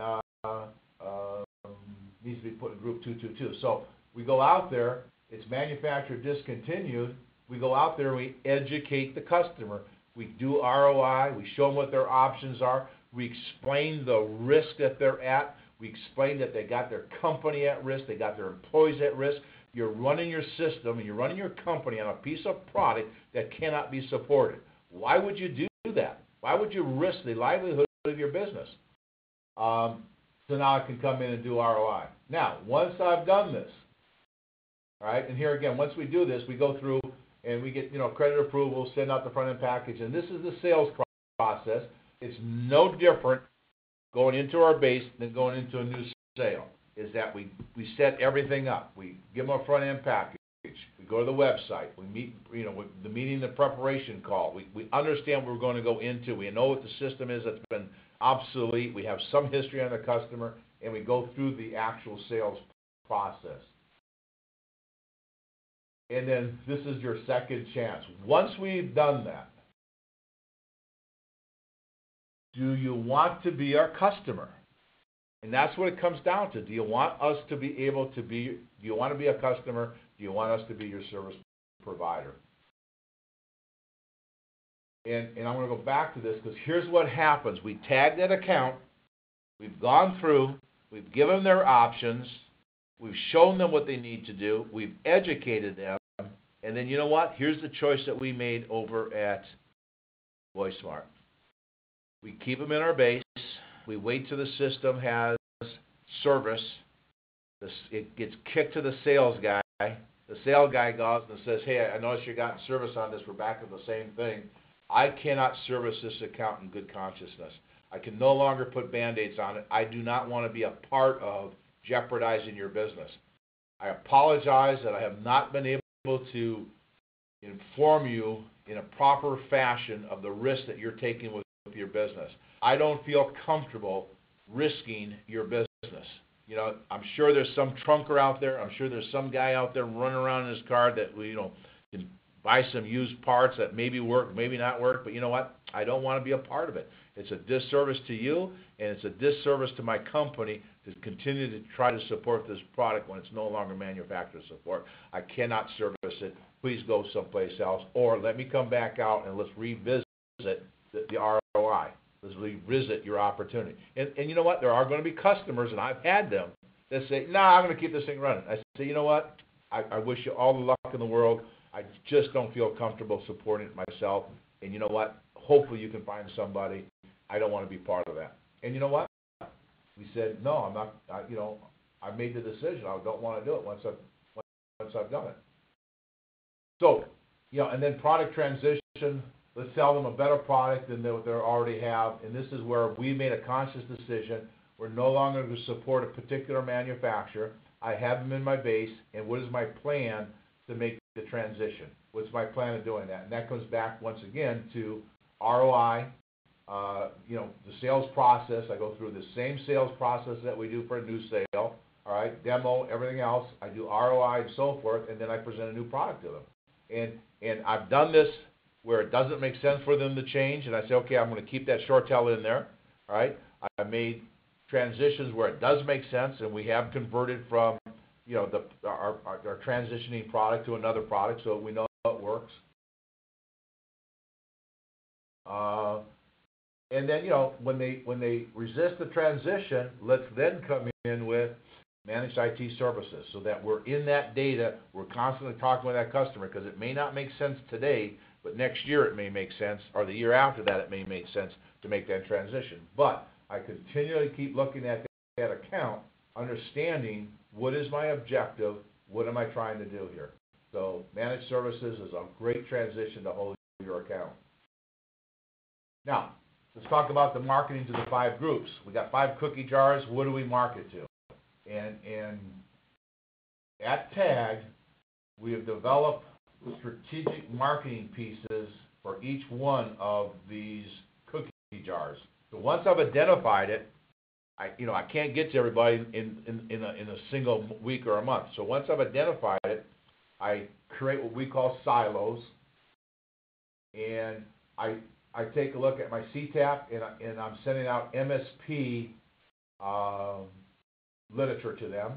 Speaker 1: needs to be put in group 222. So we go out there, it's manufacturer discontinued, we go out there and we educate the customer. We do ROI, we show them what their options are, we explain the risk that they're at, we explain that they got their company at risk, they got their employees at risk. You're running your system and you're running your company on a piece of product that cannot be supported. Why would you do that? Why would you risk the livelihood of your business? So now I can come in and do ROI. Now, once I've done this, all right, and here again, once we do this, we go through and we get, credit approval, send out the front-end package, and this is the sales process. It's no different going into our base than going into a new sale, is that we set everything up. We give them a front-end package. We go to the website. We meet, with the meeting, the preparation call. We understand what we're going to go into. We know what the system is that's been obsolete. We have some history on the customer, and we go through the actual sales process. And then this is your second chance. Once we've done that, do you want to be our customer? And that's what it comes down to. Do you want us to be able to be, do you want to be a customer? Do you want us to be your service provider? And I'm going to go back to this, because here's what happens. We tag that account. We've gone through. We've given them their options. We've shown them what they need to do. We've educated them. And then, you know what? Here's the choice that we made over at VoiceSmart. We keep them in our base. We wait till the system has service. It gets kicked to the sales guy. The sales guy goes and says, hey, I noticed you got service on this. We're back to the same thing. I cannot service this account in good consciousness. I can no longer put Band-Aids on it. I do not want to be a part of jeopardizing your business. I apologize that I have not been able to inform you in a proper fashion of the risk that you're taking with your business. I don't feel comfortable risking your business. You know, I'm sure there's some trunker out there. I'm sure there's some guy out there running around in his car that, you know, can buy some used parts that maybe work, maybe not work. But you know what? I don't want to be a part of it. It's a disservice to you, and it's a disservice to my company to continue to try to support this product when it's no longer manufacturer support. I cannot service it. Please go someplace else, or let me come back out and let's revisit the ROI. Let's revisit your opportunity. And you know what? There are going to be customers, and I've had them, that say, I'm going to keep this thing running. I say, you know what? I wish you all the luck in the world. I just don't feel comfortable supporting it myself. And you know what? Hopefully you can find somebody. I don't want to be part of that. And you know what? We said, no, I'm not, I made the decision. I don't want to do it once I've done it. So, you know, and then product transition, let's sell them a better product than what they already have. And this is where we made a conscious decision. We're no longer going to support a particular manufacturer. I have them in my base, and what is my plan to make the transition? What's my plan of doing that? And that comes back once again to ROI, the sales process. I go through the same sales process that we do for a new sale, all right, demo, everything else. I do ROI and so forth, and then I present a new product to them. And I've done this where it doesn't make sense for them to change, and I say, okay, I'm going to keep that short tail in there, all right? I made transitions where it does make sense, and we have converted from, our transitioning product to another product, so we know it works. And then, when they resist the transition, let's then come in with managed IT services so that we're in that data. We're constantly talking with that customer because it may not make sense today, but next year it may make sense, or the year after that it may make sense to make that transition. But I continually keep looking at that account, understanding what is my objective, what am I trying to do here. So managed services is a great transition to hold your account. Now, let's talk about the marketing to the 5 groups. We got 5 cookie jars. What do we market to? And at TAG, we have developed strategic marketing pieces for each one of these cookie jars. So once I've identified it, I can't get to everybody in a single week or a month. So once I've identified it, I create what we call silos, and I take a look at my CTAP, and I'm sending out MSP literature to them.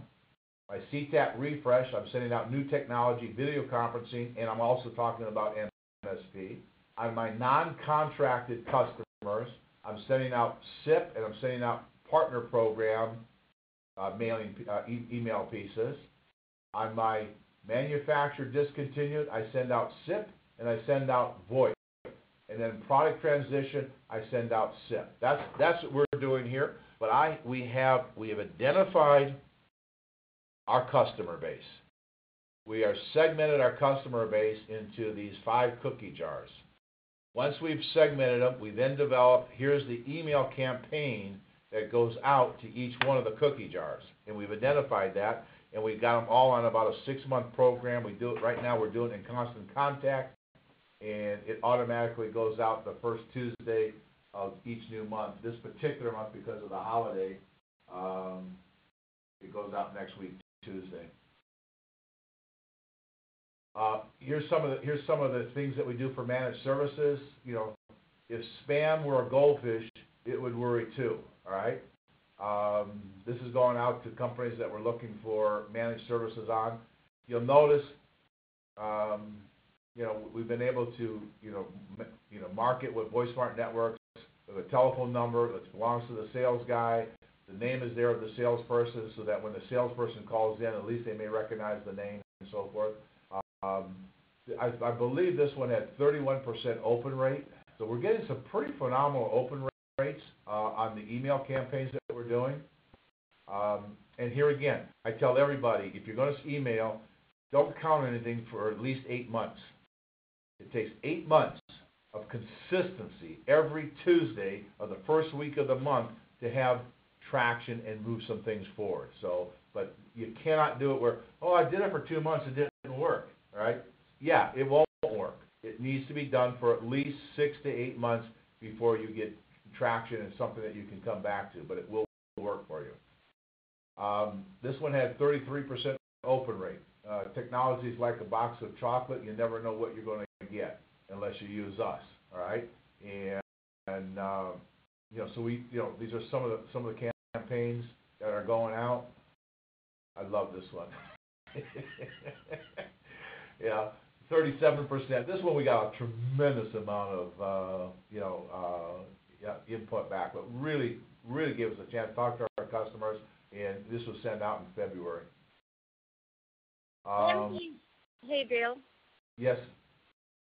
Speaker 1: My CTAP refresh, I'm sending out new technology, video conferencing, and I'm also talking about MSP. On my non-contracted customers, I'm sending out SIP, and I'm sending out partner program mailing email pieces. On my manufacturer discontinued, I send out SIP, and I send out VoIP. And then product transition, I send out SIP. That's what we're doing here. But we have identified our customer base. We are segmented our customer base into these 5 cookie jars. Once we've segmented them, we then develop, here's the email campaign that goes out to each one of the cookie jars. And we've identified that, and we've got them all on about a 6-month program. We do it right now. We're doing it in constant contact, and it automatically goes out the first Tuesday of each new month. This particular month, because of the holiday, it goes out next week, Tuesday. Here's some of the things that we do for managed services. If spam were a goldfish, it would worry too. All right. This is going out to companies that we're looking for managed services on. You'll notice, we've been able to, market with Voice Smart Networks with a telephone number that belongs to the sales guy. The name is there of the salesperson, so that when the salesperson calls in, at least they may recognize the name and so forth. I believe this one had 31% open rate, so we're getting some pretty phenomenal open rates on the email campaigns that we're doing. And here again, I tell everybody, if you're going to email, don't count anything for at least 8 months. It takes 8 months of consistency every Tuesday of the first week of the month to have traction and move some things forward. So But you cannot do it where, oh, I did it for 2 months, it didn't work, right? Yeah, it won't work. It needs to be done for at least 6 to 8 months before you get traction and something that you can come back to, but it will work for you. This one had 33% open rate. Technology is like a box of chocolate. You never know what you're going to get unless you use us, all right? And so these are some of the campaigns that are going out. I love this one. Yeah, 37%. This one we got a tremendous amount of input back, but really give us a chance to talk to our customers. And this was sent out in February.
Speaker 5: Hey, Dale.
Speaker 1: Yes.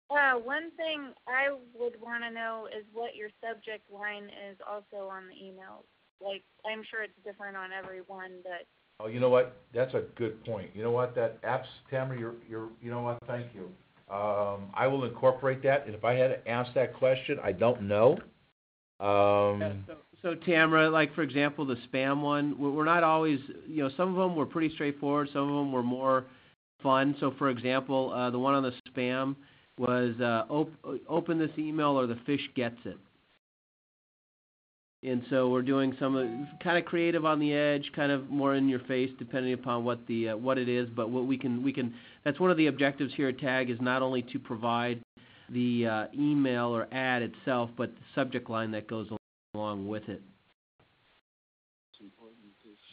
Speaker 5: One thing I would want to know is what your subject line is also on the email. Like, I'm sure it's different on every one, but.
Speaker 1: Oh, you know what? That's a good point. You know what? That apps, Tamara, you know what? Thank you. I will incorporate that. And if I had to ask that question, I don't know.
Speaker 4: So Tamara, like for example, the spam one, we're not always, some of them were pretty straightforward, some of them were more fun. So for example, the one on the spam was open this email or the fish gets it. And so we're doing some kind of creative on the edge, kind of more in your face, depending upon what it is. But what we can that's one of the objectives here at TAG is not only to provide the email or ad itself, but the subject line that goes along with it.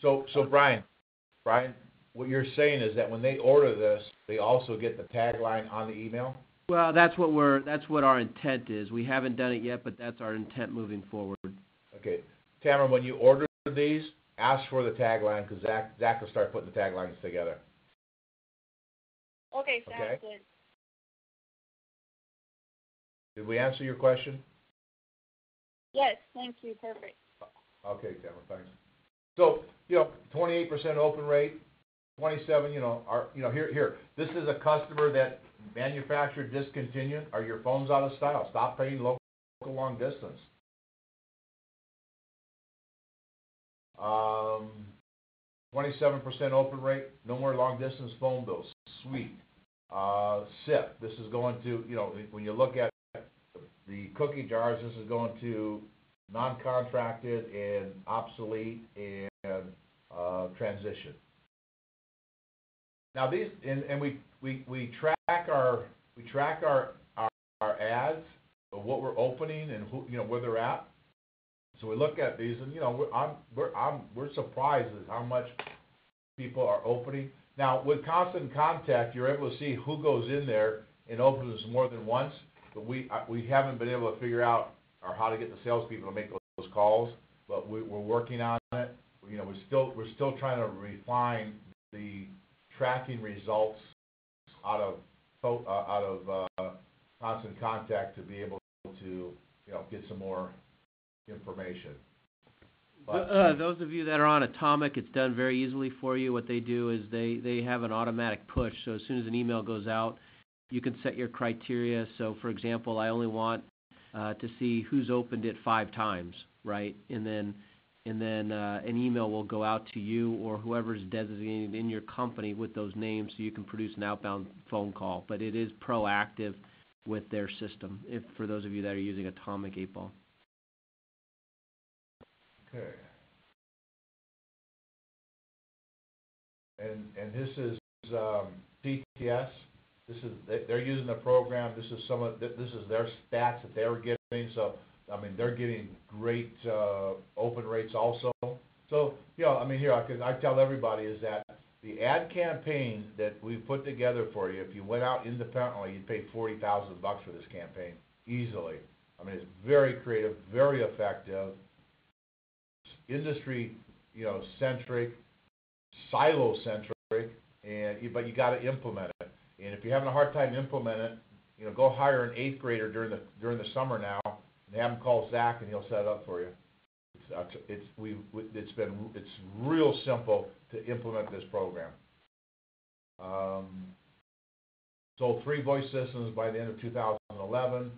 Speaker 1: So Brian, what you're saying is that when they order this, they also get the tagline on the email?
Speaker 4: Well, that's what our intent is. We haven't done it yet, but that's our intent moving forward.
Speaker 1: Okay. Tamara, when you order these, ask for the tagline because Zach will start putting the taglines together.
Speaker 5: Okay, sounds good.
Speaker 1: Did we answer your question?
Speaker 5: Yes, thank you. Perfect.
Speaker 1: Okay, Tamara, thanks. So, 28% open rate, 27, here. This is a customer that manufacturer discontinued. Are your phones out of style? Stop paying local long distance. 27% open rate, no more long distance phone bills. Sweet. SIP, this is going to, when you look at the cookie jars, this is going to non-contracted and obsolete and transition. Now these, and we track our ads of what we're opening and who, where they're at. So we look at these, and we're surprised at how much people are opening. Now with Constant Contact, you're able to see who goes in there and opens more than once, but we haven't been able to figure out or how to get the salespeople to make those calls. But we're working on it. We're still trying to refine the tracking results out of Constant Contact to be able to get some more information. But,
Speaker 4: those of you that are on Atomic, it's done very easily for you. What they do is they have an automatic push. So as soon as an email goes out, you can set your criteria. So for example, I only want to see who's opened it 5 times, right? And then an email will go out to you or whoever's designated in your company with those names, so you can produce an outbound phone call. But it is proactive with their system. If for those of you that are using Atomic 8-Ball.
Speaker 1: Okay. And this is CTS. They're using the program. This is their stats that they were getting. So they're getting great open rates also. So here I tell everybody is that the ad campaign that we put together for you, if you went out independently, you'd pay $40,000 for this campaign easily. It's very creative, very effective. Industry, centric, silo centric, but you got to implement it. And if you're having a hard time implementing it, go hire an 8th grader during the summer now, and have him call Zach, and he'll set it up for you. It's real simple to implement this program. Sold 3 voice systems by the end of 2011.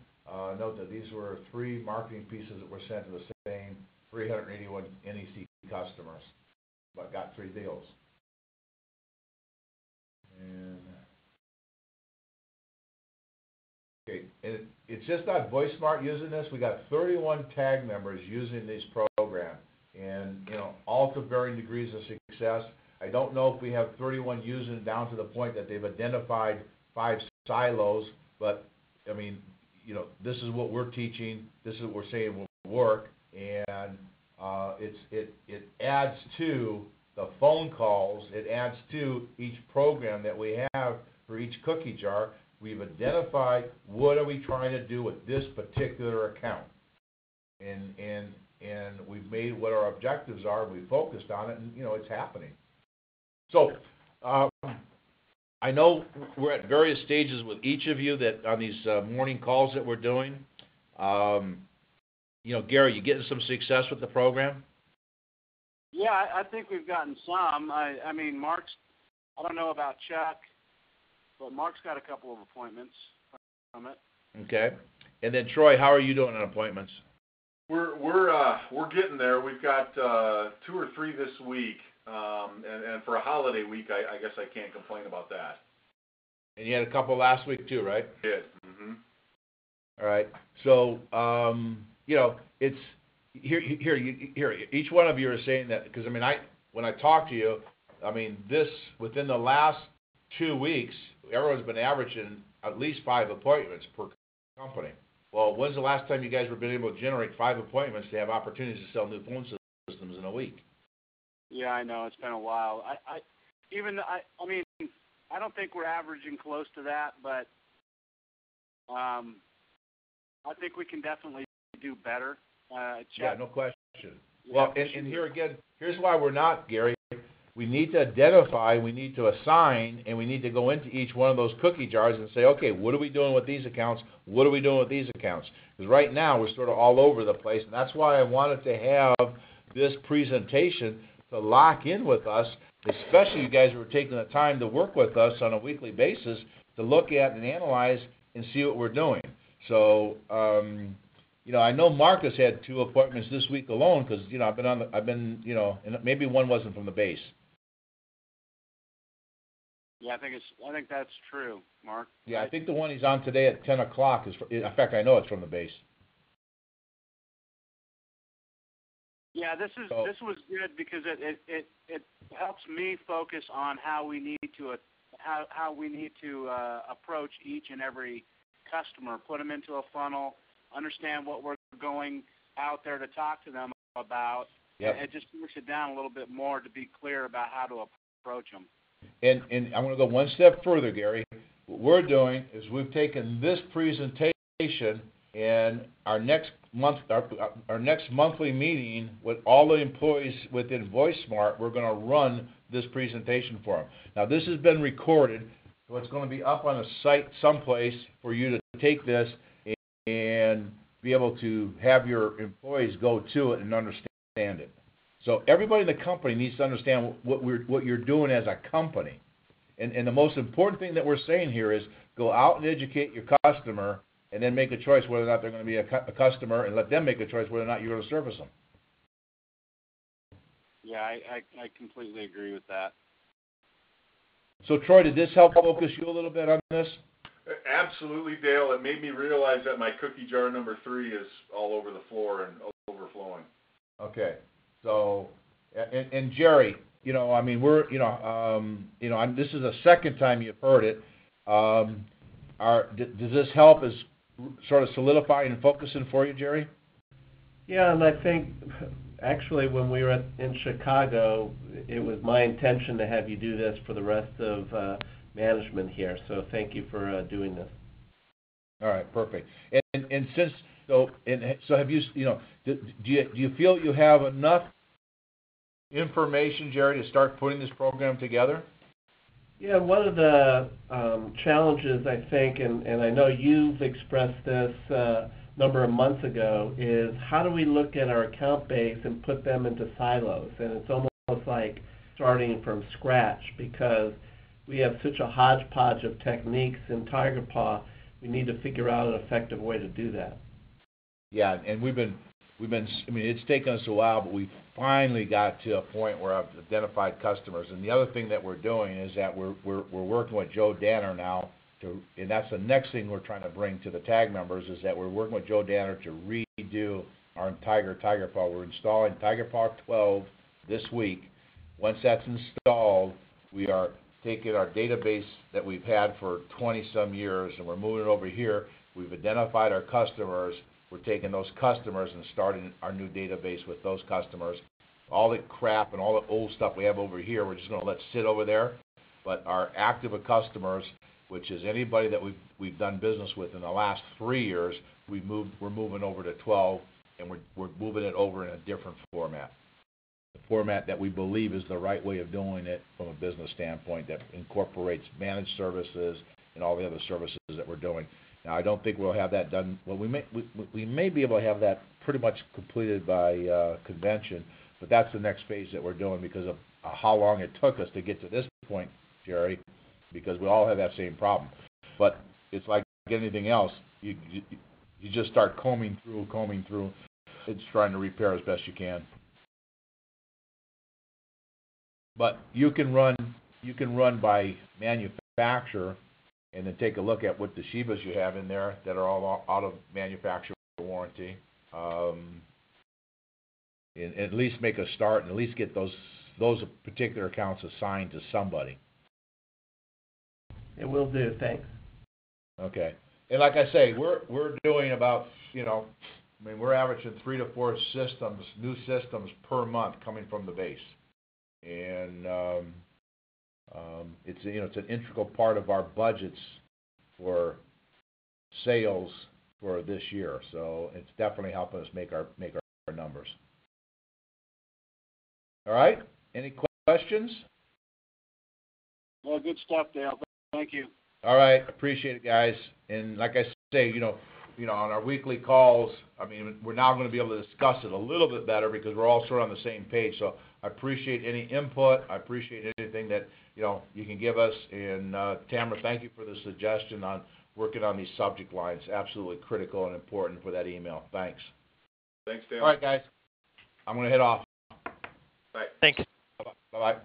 Speaker 1: Note that these were 3 marketing pieces that were sent to the same 381 NEC customers, but got 3 deals. And okay, and it's just not VoiceSmart using this. We got 31 tag members using this program, and all to varying degrees of success. I don't know if we have 31 using it down to the point that they've identified 5 silos, but I mean, this is what we're teaching. This is what we're saying will work, and it adds to the phone calls. It adds to each program that we have for each cookie jar. We've identified what are we trying to do with this particular account, and we've made what our objectives are. We focused on it, and it's happening. So I know we're at various stages with each of you that on these morning calls that we're doing. Gary, you getting some success with the program?
Speaker 2: Yeah, I think we've gotten some. I mean, Mark's, I don't know about Chuck, but Mark's got a couple of appointments from it.
Speaker 1: Okay. And then Troy, how are you doing on appointments?
Speaker 3: We're getting there. We've got 2 or 3 this week, and for a holiday week, I guess I can't complain about that.
Speaker 1: And you had a couple last week too, right?
Speaker 3: I did. Mm-hmm.
Speaker 1: All right. So it's here. Each one of you are saying that because when I talk to you, this within the last 2 weeks, everyone's been averaging at least 5 appointments per company. Well, when's the last time you guys were been able to generate 5 appointments to have opportunities to sell new phone systems in a week?
Speaker 2: Yeah, I know. It's been a while. I don't think we're averaging close to that, but I think we can definitely do better.
Speaker 1: Yeah, no question. Well, and here again, here's why we're not, Gary. We need to identify, we need to assign, and we need to go into each one of those cookie jars and say, okay, what are we doing with these accounts? What are we doing with these accounts? Because right now we're sort of all over the place, and that's why I wanted to have this presentation to lock in with us, especially you guys who are taking the time to work with us on a weekly basis to look at and analyze and see what we're doing. So, I know Marcus had 2 appointments this week alone because and maybe one wasn't from the base.
Speaker 2: Yeah, I think that's true, Mark.
Speaker 1: Yeah, I think the one he's on today at 10 o'clock is. In fact, I know it's from the base.
Speaker 2: Yeah, this was good because it helps me focus on how we need to approach each and every customer, put them into a funnel, understand what we're going out there to talk to them about.
Speaker 1: Yep.
Speaker 2: And it just push it down a little bit more to be clear about how to approach them.
Speaker 1: And I'm going to go one step further, Gary. What we're doing is we've taken this presentation and our next monthly meeting with all the employees within VoiceSmart, we're going to run this presentation for them. Now, this has been recorded, so it's going to be up on a site someplace for you to take this and be able to have your employees go to it and understand it. So everybody in the company needs to understand what you're doing as a company. And the most important thing that we're saying here is go out and educate your customer and then make a choice whether or not they're going to be a customer and let them make a choice whether or not you're going to service them.
Speaker 2: Yeah, I completely agree with that.
Speaker 1: So, Troy, did this help focus you a little bit on this?
Speaker 3: Absolutely, Dale. It made me realize that my cookie jar number 3 is all over the floor and overflowing. Okay.
Speaker 1: So, and Jerry, we're, this is the second time you've heard it. Does this help as sort of solidifying and focusing for you, Jerry?
Speaker 4: Yeah, and I think actually when we were in Chicago, it was my intention to have you do this for the rest of management here. So thank you for doing this.
Speaker 1: All right, perfect. And since so have you do you feel you have enough information, Jerry, to start putting this program together?
Speaker 4: Yeah, one of the challenges I think, and I know you've expressed this a number of months ago, is how do we look at our account base and put them into silos? And it's almost like starting from scratch because we have such a hodgepodge of techniques in TigerPaw. We need to figure out an effective way to do that.
Speaker 1: Yeah, and we've it's taken us a while, but we finally got to a point where I've identified customers. And the other thing that we're doing is that we're working with Joe Danner now and that's the next thing we're trying to bring to the tag members, is that we're working with Joe Danner to redo our Tiger Power. We're installing Tiger Power 12 this week. Once that's installed, we are taking our database that we've had for 20-some years, and we're moving it over here. We've identified our customers. We're taking those customers and starting our new database with those customers. All the crap and all the old stuff we have over here, we're just going to let sit over there. But our active customers, which is anybody that we've done business with in the last 3 years, we're moving over to 12, and we're moving it over in a different format. The format that we believe is the right way of doing it from a business standpoint, that incorporates managed services and all the other services that we're doing. Now, I don't think we'll have that done. Well, we may be able to have that pretty much completed by convention, but that's the next phase that we're doing because of how long it took us to get to this point, Jerry, because we all have that same problem. But it's like anything else. You just start combing through. It's trying to repair as best you can. But you can run by manufacturer and then take a look at what the Shibas you have in there that are all out of manufacturer warranty. And at least make a start and at least get those particular accounts assigned to somebody.
Speaker 6: It will do. Thanks.
Speaker 1: Okay. And like I say, we're doing about, we're averaging 3 to 4 new systems per month coming from the base. And it's an integral part of our budgets for sales for this year. So it's definitely helping us make our numbers. All right. Any questions?
Speaker 2: Well, good stuff, Dale. Thank you.
Speaker 1: All right. Appreciate it, guys. And like I say, on our weekly calls, we're now going to be able to discuss it a little bit better because we're all sort of on the same page. So I appreciate any input. I appreciate anything that, you can give us. And Tamara, thank you for the suggestion on working on these subject lines. Absolutely critical and important for that email. Thanks.
Speaker 3: Thanks, Dale.
Speaker 1: All right, guys. I'm going to head off.
Speaker 3: Bye.
Speaker 7: Thanks.
Speaker 1: Bye-bye.